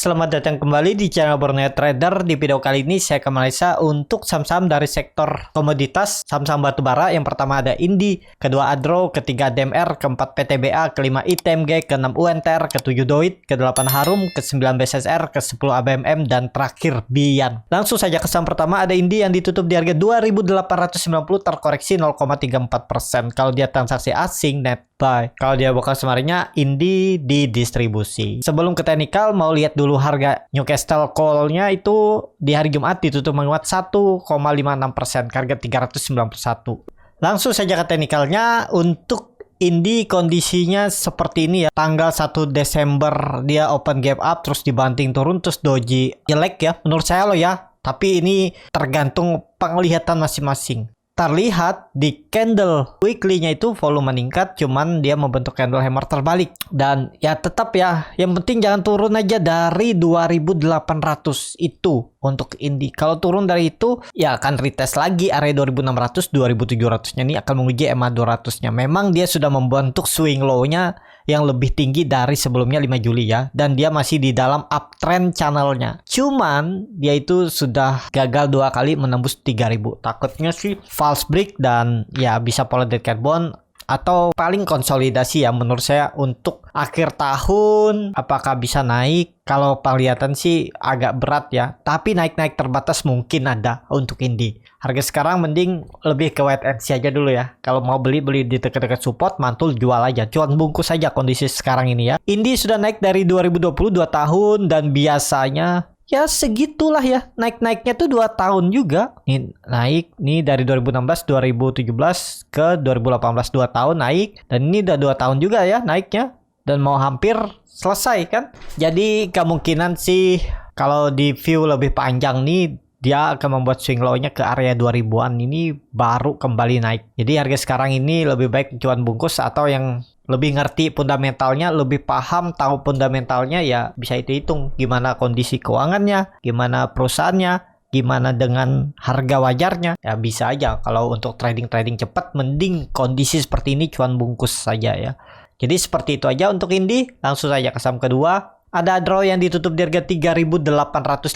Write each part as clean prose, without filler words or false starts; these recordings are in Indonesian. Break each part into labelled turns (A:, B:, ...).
A: Selamat datang kembali di channel Borneo Trader. Di video kali ini saya akan menganalisa untuk saham-saham dari sektor komoditas, saham-saham batubara. Yang pertama ada Indi, kedua Adro, ketiga DMR, keempat PTBA, kelima ITMG, keenam UNTR, ketujuh Doit, kedelapan Harum, kesembilan BSSR, kesepuluh ABMM, dan terakhir Bian. Langsung saja ke saham pertama ada Indi yang ditutup di harga 2.890 terkoreksi 0,34%. Kalau dia transaksi asing net buy. Kalau dia bukan semarinnya Indi di distribusi. Sebelum ke teknikal mau lihat dulu harga Newcastle Coal-nya itu di hari Jumat ditutup menguat 1,56% ke harga 391. Langsung saja ke teknikalnya. Untuk Indi kondisinya seperti ini ya. Tanggal 1 Desember dia open gap up terus dibanting turun terus doji jelek ya menurut saya loh ya. Tapi ini tergantung penglihatan masing-masing. Terlihat di candle weekly-nya itu volume meningkat, cuman dia membentuk candle hammer terbalik. Dan ya tetap ya, yang penting jangan turun aja dari 2.800 itu untuk Indi. Kalau turun dari itu ya akan retest lagi area 2.600, 2.700-nya ini akan menguji EMA 200-nya. Memang dia sudah membentuk swing low-nya yang lebih tinggi dari sebelumnya 5 Juli ya, dan dia masih di dalam uptrend channelnya. Cuman dia itu sudah gagal 2 kali menembus 3.000. Takutnya sih false break dan ya bisa polydead carbon atau paling konsolidasi ya menurut saya untuk akhir tahun. Apakah bisa naik? Kalau penglihatan sih agak berat ya, tapi naik-naik terbatas mungkin ada untuk Indi. Harga sekarang mending lebih ke wait and see aja dulu ya. Kalau mau beli di dekat-dekat support, mantul jual aja, cuan bungkus aja kondisi sekarang ini ya. Indi sudah naik dari 2020 2 tahun dan biasanya ya segitulah ya, naik-naiknya tuh 2 tahun juga. Nih naik nih dari 2016 2017 ke 2018 2 tahun naik, dan ini udah 2 tahun juga ya naiknya dan mau hampir selesai kan. Jadi kemungkinan sih kalau di view lebih panjang nih dia akan membuat swing low-nya ke area 2000-an ini baru kembali naik. Jadi harga sekarang ini lebih baik cuan bungkus, atau yang lebih ngerti fundamentalnya, lebih paham tahu fundamentalnya ya bisa itu hitung gimana kondisi keuangannya, gimana perusahaannya, gimana dengan harga wajarnya. Ya bisa aja. Kalau untuk trading cepat mending kondisi seperti ini cuan bungkus saja ya. Jadi seperti itu aja untuk Indi. Langsung saja ke saham kedua. Ada Adro yang ditutup di harga 3.850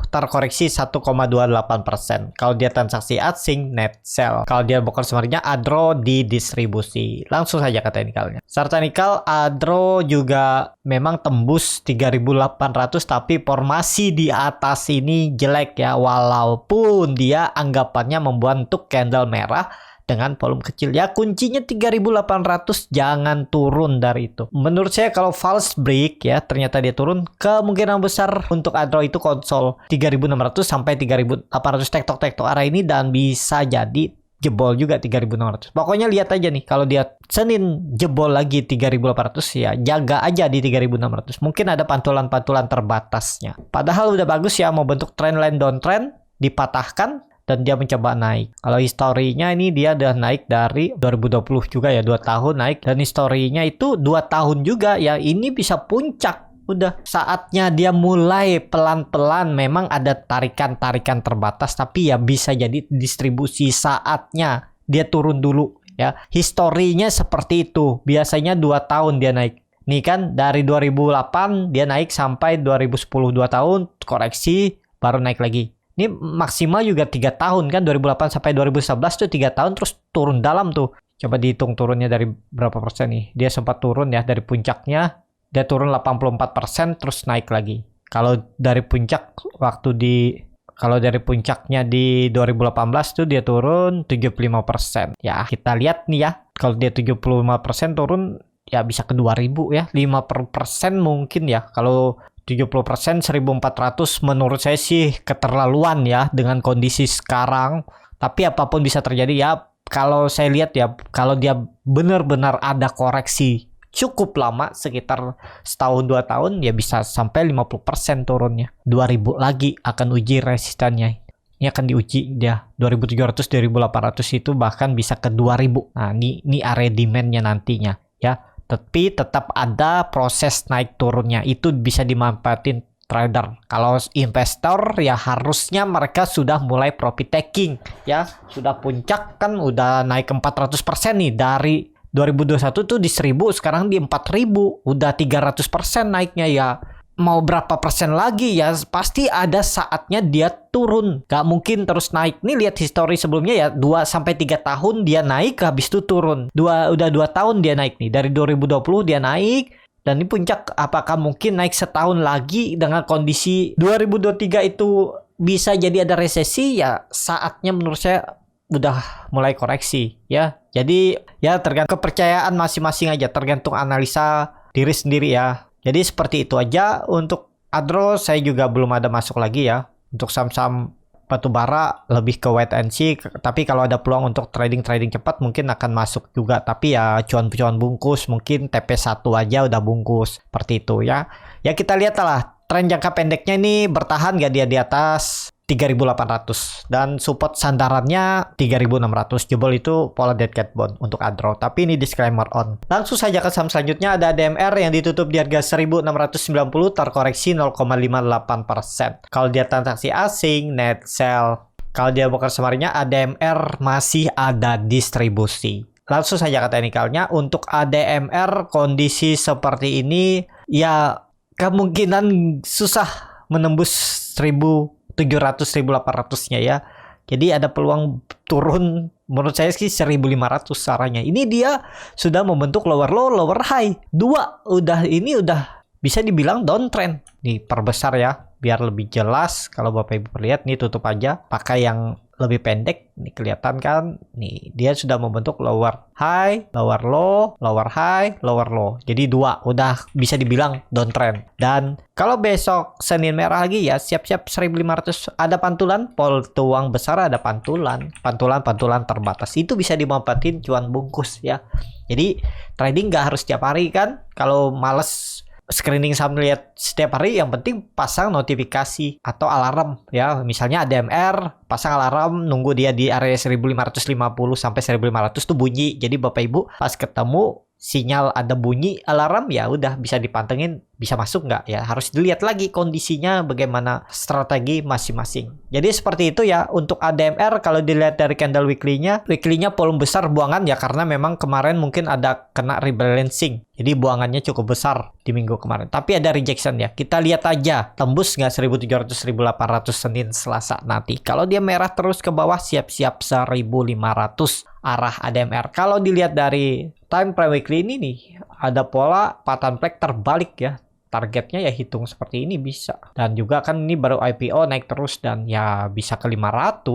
A: terkoreksi 1,28%. Kalau dia transaksi asing net sell. Kalau dia bukan sebenarnya Adro di distribusi. Langsung saja ke teknikalnya. Secara teknikal Adro juga memang tembus 3.800 tapi formasi di atas ini jelek ya, walaupun dia anggapannya membentuk candle merah dengan volume kecil ya. Kuncinya 3.800, jangan turun dari itu. Menurut saya kalau false break ya ternyata dia turun, kemungkinan besar untuk Adro itu konsol 3.600 sampai 3.800 tektok arah ini, dan bisa jadi jebol juga 3.600. Pokoknya lihat aja nih, kalau dia Senin jebol lagi 3.800 ya jaga aja di 3.600. Mungkin ada pantulan-pantulan terbatasnya. Padahal udah bagus ya, mau bentuk trendline downtrend dipatahkan dan dia mencoba naik. Kalau historinya ini dia udah naik dari 2020 juga ya, 2 tahun naik, dan historinya itu 2 tahun juga ya. Ini bisa puncak. Udah saatnya dia mulai pelan-pelan. Memang ada tarikan-tarikan terbatas, tapi ya bisa jadi distribusi. Saatnya dia turun dulu ya. Historinya seperti itu. Biasanya 2 tahun dia naik. Nih kan dari 2008 dia naik sampai 2010, 2 tahun koreksi baru naik lagi. Ini maksimal juga 3 tahun kan, 2008 sampai 2011 tuh 3 tahun terus turun dalam tuh. Coba dihitung turunnya dari berapa persen nih. Dia sempat turun ya dari puncaknya, dia turun 84% terus naik lagi. Kalau dari puncak kalau dari puncaknya di 2018 tuh dia turun 75%. Ya, kita lihat nih ya. Kalau dia 75% turun ya bisa ke 2000 ya. 5% mungkin ya. Kalau 70% 1.400 menurut saya sih keterlaluan ya dengan kondisi sekarang. Tapi apapun bisa terjadi ya. Kalau saya lihat ya, kalau dia benar-benar ada koreksi cukup lama sekitar setahun 2 tahun ya bisa sampai 50% turunnya. 2000 lagi akan uji resistannya. Ini akan diuji dia 2.700, 2.800 itu bahkan bisa ke 2.000. Nah, ini area demand-nya nantinya ya. Tapi tetap ada proses naik turunnya, itu bisa dimanfaatin trader. Kalau investor ya harusnya mereka sudah mulai profit taking ya, sudah puncak kan, udah naik 400% nih dari 2021 tuh di 1000, sekarang di 4000, udah 300% naiknya ya. mau berapa persen lagi ya pasti ada saatnya dia turun. Gak mungkin terus naik. Nih lihat histori sebelumnya ya, 2-3 tahun dia naik habis itu turun. Udah 2 tahun dia naik nih. Dari 2020 dia naik dan ini puncak. Apakah mungkin naik setahun lagi dengan kondisi 2023 itu bisa jadi ada resesi? Ya saatnya menurut saya udah mulai koreksi ya. Jadi ya tergantung kepercayaan masing-masing aja, tergantung analisa diri sendiri ya. Jadi seperti itu aja untuk Adro. Saya juga belum ada masuk lagi ya. Untuk saham-saham batubara lebih ke wait and see. Tapi kalau ada peluang untuk trading cepat mungkin akan masuk juga. Tapi ya cuan-cuan bungkus, mungkin TP1 aja udah bungkus. Seperti itu ya. Ya kita lihat lah tren jangka pendeknya ini bertahan gak dia di atas 3.800 dan support sandarannya 3.600. Jebol itu pola dead cat bond untuk Adro. Tapi ini disclaimer on. Langsung saja ke saham selanjutnya, ada ADMR yang ditutup di harga 1.690, terkoreksi 0,58%. Kalau dia transaksi asing, net sell. Kalau dia broker samarinya, ADMR masih ada distribusi. Langsung saja ke teknikalnya. Untuk ADMR kondisi seperti ini ya kemungkinan susah menembus 1.700-1.800-nya ya. Jadi ada peluang turun menurut saya sih 1.500 sarannya. Ini dia sudah membentuk lower low, lower high. Ini udah bisa dibilang downtrend. Nih perbesar ya biar lebih jelas. Kalau Bapak Ibu lihat nih, tutup aja pakai yang lebih pendek. Nih kelihatan kan? Nih dia sudah membentuk lower high, lower low, lower high, lower low. Jadi udah bisa dibilang downtrend. Dan kalau besok Senin merah lagi ya siap-siap 1.500 ada pantulan, peluang besar ada pantulan terbatas. Itu bisa dimanfaatin cuan bungkus ya. Jadi trading nggak harus setiap hari kan. Kalau males screening saham lihat setiap hari, yang penting pasang notifikasi atau alarm ya. Misalnya ADMR, pasang alarm, nunggu dia di area 1.550 sampai 1.500 tuh bunyi. Jadi Bapak Ibu pas ketemu sinyal ada bunyi alarm ya udah bisa dipantengin bisa masuk nggak ya. Harus dilihat lagi kondisinya bagaimana strategi masing-masing. Jadi seperti itu ya untuk ADMR. Kalau dilihat dari candle weekly-nya volume besar buangan ya, karena memang kemarin mungkin ada kena rebalancing. Jadi buangannya cukup besar di minggu kemarin. Tapi ada rejection ya. Kita lihat aja tembus nggak 1.700-1.800 Senin Selasa nanti. Kalau dia merah terus ke bawah siap-siap 1.500 arah ADMR. Kalau dilihat dari time frame weekly ini nih, ada pola patahan flag terbalik ya. Targetnya ya hitung seperti ini bisa. Dan juga kan ini baru IPO naik terus dan ya bisa ke 500.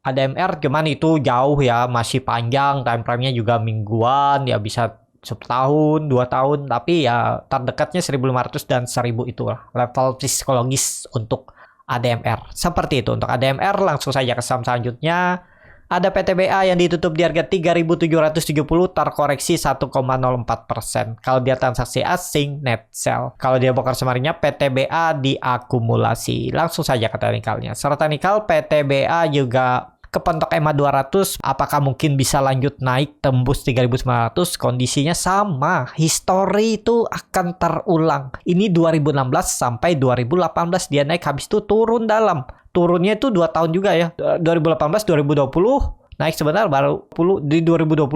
A: ADMR cuman itu jauh ya, masih panjang. Time frame-nya juga mingguan ya, bisa setahun, 2 tahun. Tapi ya terdekatnya 1.500 dan 1.000 itulah level psikologis untuk ADMR. Seperti itu untuk ADMR. Langsung saja ke saham selanjutnya. Ada PTBA yang ditutup di harga 3.770, terkoreksi 1,04%. Kalau dia transaksi asing, net sell. Kalau dia broker samarinya, PTBA diakumulasi. Langsung saja ke teknikalnya. Secara teknikal, PTBA juga kepentok EMA 200. Apakah mungkin bisa lanjut naik tembus 3.900? Kondisinya sama. Histori itu akan terulang. Ini 2016 sampai 2018 dia naik, habis itu turun dalam. Turunnya itu 2 tahun juga ya. 2018, 2020 naik sebentar, baru di 2020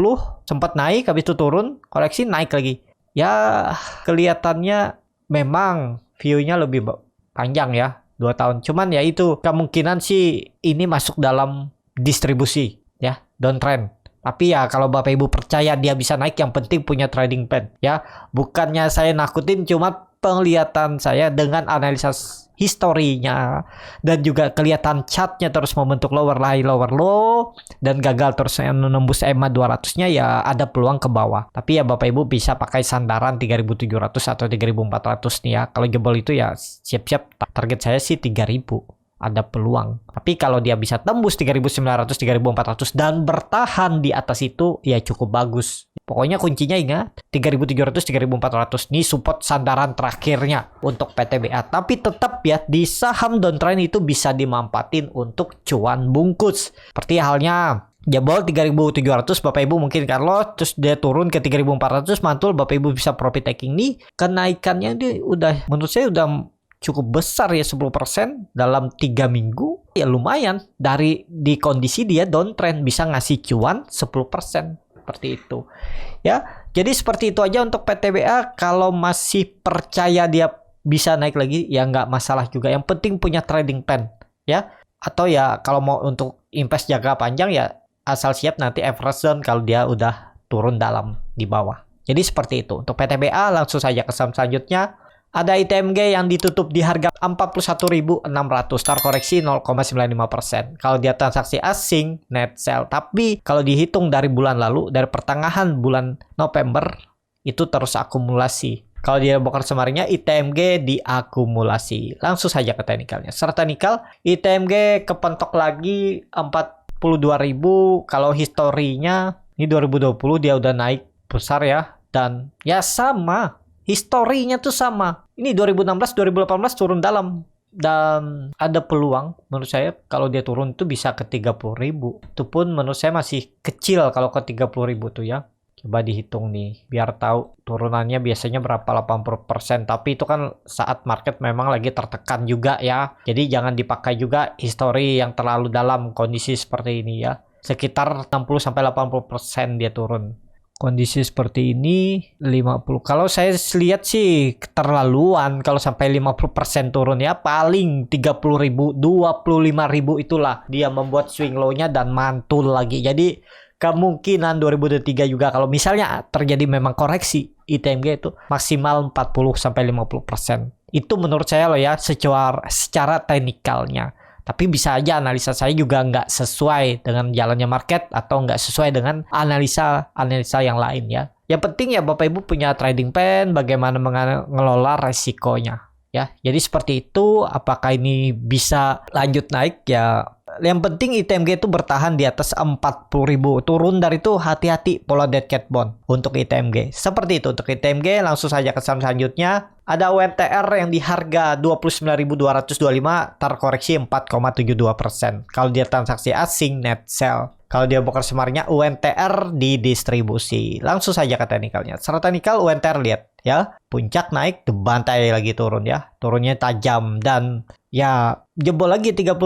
A: sempat naik, habis itu turun, koreksi, naik lagi. Ya kelihatannya memang view-nya lebih panjang ya, 2 tahun. Cuman ya itu kemungkinan sih ini masuk dalam distribusi ya, downtrend. Tapi ya kalau Bapak Ibu percaya dia bisa naik, yang penting punya trading plan ya. Bukannya saya nakutin, cuma penglihatan saya dengan analisa historinya dan juga kelihatan chartnya terus membentuk lower high lower low dan gagal terus menembus EMA 200-nya ya ada peluang ke bawah. Tapi ya Bapak Ibu bisa pakai sandaran 3.700 atau 3.400 nih ya. Kalau jebol itu ya siap-siap, target saya sih 3.000. Ada peluang. Tapi kalau dia bisa tembus 3.900, 3.400 dan bertahan di atas itu ya cukup bagus. Pokoknya kuncinya ingat 3.700, 3.400 ini support sandaran terakhirnya untuk PTBA. Tapi tetap ya di saham downtrend itu bisa dimanfaatin untuk cuan bungkus. Seperti halnya jebol 3.700 Bapak Ibu mungkin kalau terus dia turun ke 3.400 mantul, Bapak Ibu bisa profit taking nih. Kenaikannya dia udah menurut saya udah cukup besar ya, 10% dalam 3 minggu. Ya lumayan di kondisi dia downtrend bisa ngasih cuan 10%. Seperti itu ya. Jadi seperti itu aja untuk PTBA. Kalau masih percaya dia bisa naik lagi ya nggak masalah juga. Yang penting punya trading plan ya. Atau ya kalau mau untuk invest jangka panjang ya asal siap nanti average down kalau dia udah turun dalam di bawah. Jadi seperti itu. Untuk PTBA langsung saja ke saham selanjutnya. Ada ITMG yang ditutup di harga 41.600, terkoreksi 0,95%. Kalau dia transaksi asing, net sell. Tapi kalau dihitung dari bulan lalu, dari pertengahan bulan November, itu terus akumulasi. Kalau dia bongkar semaringnya, ITMG diakumulasi. Langsung saja ke teknikalnya. Secara teknikal, ITMG kepentok lagi 42.000. Kalau historinya, ini 2020 dia udah naik besar ya. Dan ya sama. Historinya tuh sama. Ini 2016, 2018 turun dalam. Dan ada peluang menurut saya kalau dia turun itu bisa ke 30.000. Itu pun menurut saya masih kecil kalau ke 30.000 tuh ya. Coba dihitung nih biar tahu turunannya biasanya berapa 80%. Tapi itu kan saat market memang lagi tertekan juga ya. Jadi jangan dipakai juga histori yang terlalu dalam kondisi seperti ini ya. Sekitar 60-80% dia turun. Kondisi seperti ini 50. Kalau saya lihat sih keterlaluan kalau sampai 50% turun ya. Paling 30.000, 25.000 itulah dia membuat swing low-nya dan mantul lagi. Jadi kemungkinan 2023 juga kalau misalnya terjadi memang koreksi ITMG itu maksimal 40-50%. Itu menurut saya loh ya secara teknikalnya. Tapi bisa aja analisa saya juga nggak sesuai dengan jalannya market atau nggak sesuai dengan analisa yang lain ya. Yang penting ya Bapak Ibu punya trading plan, bagaimana mengelola resikonya ya. Jadi seperti itu. Apakah ini bisa lanjut naik ya? Yang penting ITMG itu bertahan di atas 40.000. Turun dari itu hati-hati pola dead cat bond untuk ITMG. Seperti itu untuk ITMG. Langsung saja ke saham selanjutnya. Ada UNTR yang di harga 29.225 terkoreksi 4,72%. Kalau dia transaksi asing net sell. Kalau dia bongkar semarnya UNTR didistribusi. Langsung saja ke teknikalnya. Secara teknikal UNTR lihat ya. Puncak naik, dibantai lagi turun ya. Turunnya tajam dan ya jebol lagi 30.000.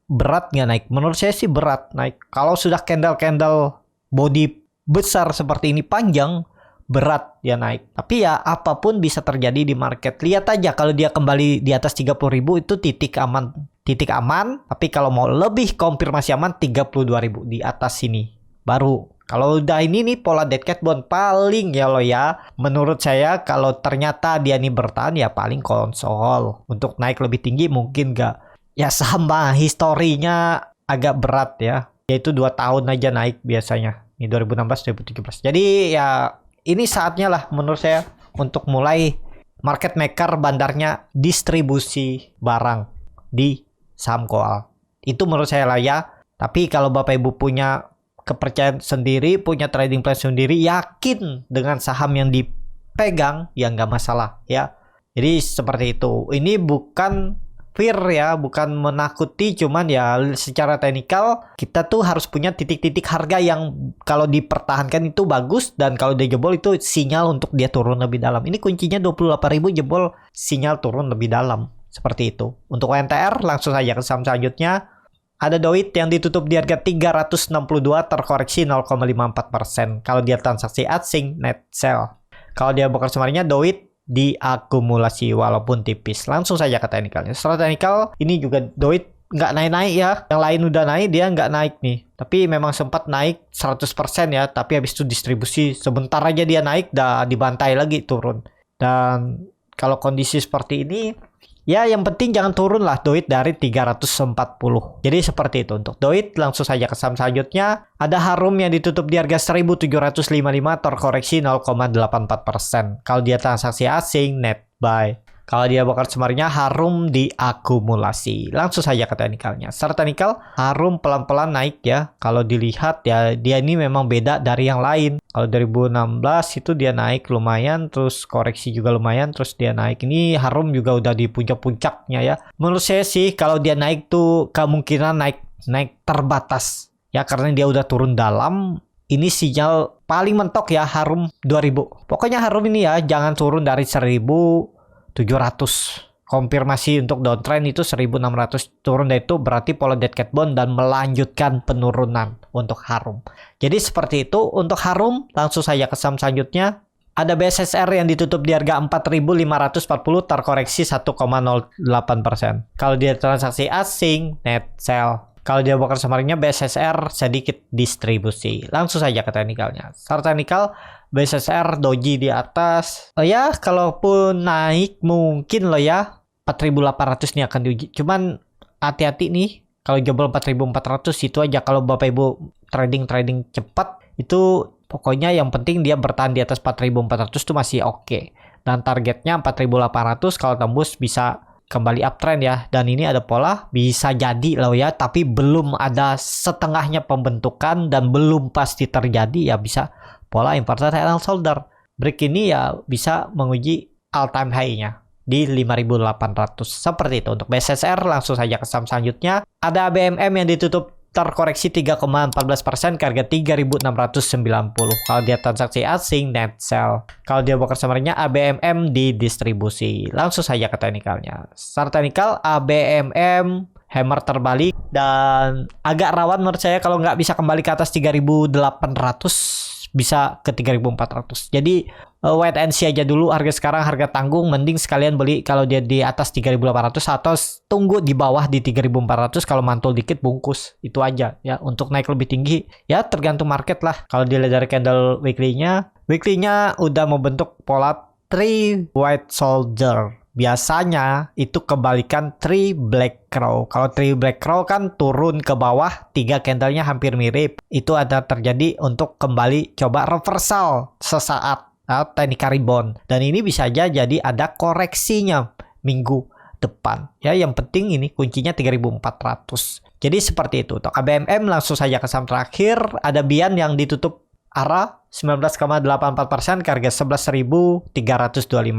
A: Berat nggak naik? Menurut saya sih berat naik. Kalau sudah candle body besar seperti ini panjang, berat dia naik. Tapi ya apapun bisa terjadi di market. Lihat aja kalau dia kembali di atas 30.000 itu titik aman. Titik aman, tapi kalau mau lebih konfirmasi aman 32.000 di atas sini. Baru kalau udah ini nih pola dead cat bond paling ya lo ya. Menurut saya kalau ternyata dia nih bertahan ya paling konsol. Untuk naik lebih tinggi mungkin nggak. Ya sama, historinya agak berat ya. Yaitu 2 tahun aja naik biasanya. Ini 2016-2017. Jadi ya ini saatnya lah menurut saya untuk mulai market maker bandarnya distribusi barang di saham koal. Itu menurut saya lah ya. Tapi kalau Bapak Ibu punya kepercayaan sendiri, punya trading plan sendiri, yakin dengan saham yang dipegang, ya nggak masalah ya. Jadi seperti itu. Ini bukan fear ya, bukan menakuti, cuman ya secara teknikal kita tuh harus punya titik-titik harga yang kalau dipertahankan itu bagus dan kalau dia jebol itu sinyal untuk dia turun lebih dalam. Ini kuncinya 28.000 jebol sinyal turun lebih dalam. Seperti itu. Untuk UNTR langsung saja ke saham selanjutnya. Ada DOIT yang ditutup di harga 362 terkoreksi 0,54%. Kalau dia transaksi asing net sell. Kalau dia bongkar semarnya DOIT diakumulasi walaupun tipis. Langsung saja ke teknikalnya. Secara teknikal ini juga DOIT nggak naik-naik ya. Yang lain udah naik, dia nggak naik nih. Tapi memang sempat naik 100% ya. Tapi habis itu distribusi sebentar aja dia naik, dah dibantai lagi turun. Dan kalau kondisi seperti ini, ya yang penting jangan turun lah DOIT dari 340. Jadi seperti itu untuk DOIT. Langsung saja ke saham selanjutnya. Ada Harum yang ditutup di harga 1.755 terkoreksi 0,84%. Kalau dia transaksi asing net buy. Kalau dia bongkar semarnya Harum diakumulasi. Langsung saja ke teknikalnya. Secara teknikal Harum pelan-pelan naik ya. Kalau dilihat ya dia ini memang beda dari yang lain. Kalau 2016 itu dia naik lumayan, terus koreksi juga lumayan, terus dia naik. Ini Harum juga udah di puncak-puncaknya ya. Menurut saya sih kalau dia naik tuh kemungkinan naik terbatas. Ya karena dia udah turun dalam. Ini sinyal paling mentok ya Harum 2000. Pokoknya Harum ini ya jangan turun dari 1.700. Konfirmasi untuk downtrend itu 1.600. Turun dari itu berarti pola dead cat bond dan melanjutkan penurunan untuk Harum. Jadi seperti itu untuk Harum. Langsung saja ke saham selanjutnya. Ada BSSR yang ditutup di harga 4.540 terkoreksi 1,08%. Kalau dia transaksi asing, net sell. Kalau dia broker samaringnya BSSR sedikit distribusi. Langsung saja ke teknikalnya. Secara teknikal, BSSR doji di atas. Ya, kalaupun naik mungkin loh ya 4.800 nih akan diuji. Cuman hati-hati nih. Kalau jebol 4.400 itu aja. Kalau Bapak Ibu trading cepat itu pokoknya yang penting dia bertahan di atas 4.400 itu masih oke. Dan targetnya 4.800 kalau tembus bisa kembali uptrend ya. Dan ini ada pola bisa jadi loh ya, tapi belum ada setengahnya pembentukan dan belum pasti terjadi ya, bisa pola inverted head and shoulder. Break ini ya bisa menguji all time high-nya di 5.800. Seperti itu untuk BSSR. Langsung saja ke saham selanjutnya. Ada ABMM yang ditutup terkoreksi 3,14% ke harga 3.690. Kalau dia transaksi asing, net sell. Kalau dia broker samaringnya ABMM didistribusi. Langsung saja ke teknikalnya. Secara teknikal ABMM hammer terbalik dan agak rawan menurut saya kalau nggak bisa kembali ke atas 3.800 bisa ke 3.400. Jadi wait and see aja dulu. Harga sekarang harga tanggung, mending sekalian beli kalau dia di atas 3.800 atau tunggu di bawah di 3.400. Kalau mantul dikit bungkus. Itu aja ya. Untuk naik lebih tinggi ya tergantung market lah. Kalau dilihat dari candle weekly-nya udah membentuk pola 3 white soldier. Biasanya itu kebalikan 3 black crow. Kalau 3 black crow kan turun ke bawah, 3 candlenya hampir mirip. Itu ada terjadi untuk kembali coba reversal sesaat teknik rebound. Dan ini bisa aja jadi ada koreksinya minggu depan. Ya, yang penting ini kuncinya 3.400. Jadi seperti itu. Untuk ABMM langsung saja ke saham terakhir. Ada Bian yang ditutup ARA 19,84% ke harga 11.325.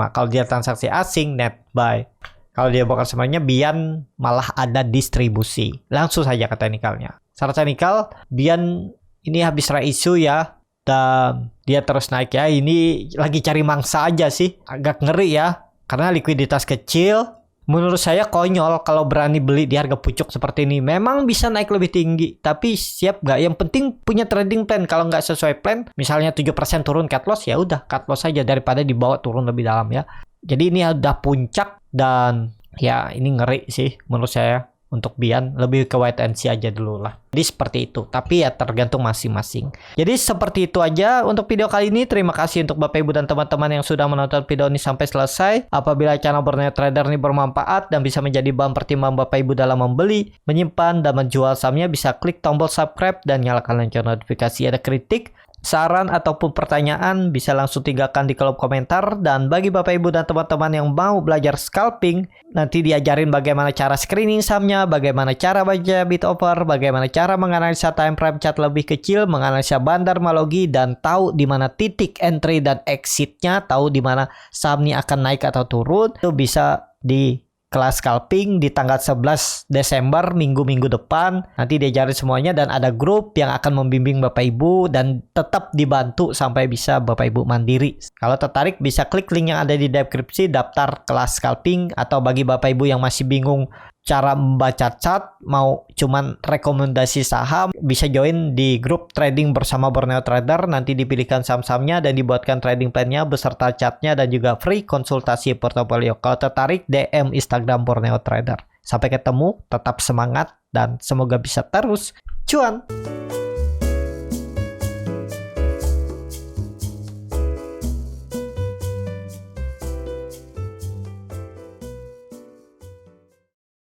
A: Kalau dia transaksi asing, net buy. Kalau dia broker semuanya, Bian malah ada distribusi. Langsung saja ke teknikalnya. Secara teknikal, Bian ini habis reisu ya. Dan dia terus naik ya. Ini lagi cari mangsa aja sih. Agak ngeri ya. Karena likuiditas kecil. Menurut saya konyol kalau berani beli di harga pucuk seperti ini. Memang bisa naik lebih tinggi, tapi siap nggak? Yang penting punya trading plan. Kalau nggak sesuai plan, misalnya 7% turun cut loss, ya udah cut loss saja daripada dibawa turun lebih dalam ya. Jadi ini udah puncak dan ya ini ngeri sih menurut saya. Untuk Bian lebih ke wait and see aja dulu lah. Jadi seperti itu. Tapi ya tergantung masing-masing. Jadi seperti itu aja untuk video kali ini. Terima kasih untuk Bapak Ibu dan teman-teman yang sudah menonton video ini sampai selesai. Apabila channel Borneo Trader ini bermanfaat dan bisa menjadi bahan pertimbangan Bapak Ibu dalam membeli, menyimpan, dan menjual sahamnya, bisa klik tombol subscribe dan nyalakan lonceng notifikasi. Ada kritik, saran ataupun pertanyaan bisa langsung tinggalkan di kolom komentar. Dan bagi Bapak Ibu dan teman-teman yang mau belajar scalping, nanti diajarin bagaimana cara screening sahamnya, bagaimana cara baca bid offer, bagaimana cara menganalisa time frame chart lebih kecil, menganalisa bandar malogi, dan tahu di mana titik entry dan exitnya, tahu di mana saham ini akan naik atau turun. Itu bisa di kelas scalping di tanggal 11 Desember minggu-minggu depan. Nanti diajarin semuanya dan ada grup yang akan membimbing Bapak Ibu dan tetap dibantu sampai bisa Bapak Ibu mandiri. Kalau tertarik bisa klik link yang ada di deskripsi daftar kelas scalping. Atau bagi Bapak Ibu yang masih bingung cara membaca chart, mau cuman rekomendasi saham, bisa join di grup trading bersama Borneo Trader. Nanti dipilihkan saham-sahamnya dan dibuatkan trading plan-nya beserta chartnya dan juga free konsultasi portofolio. Kalau tertarik, DM Instagram Borneo Trader. Sampai ketemu, tetap semangat dan semoga bisa terus cuan.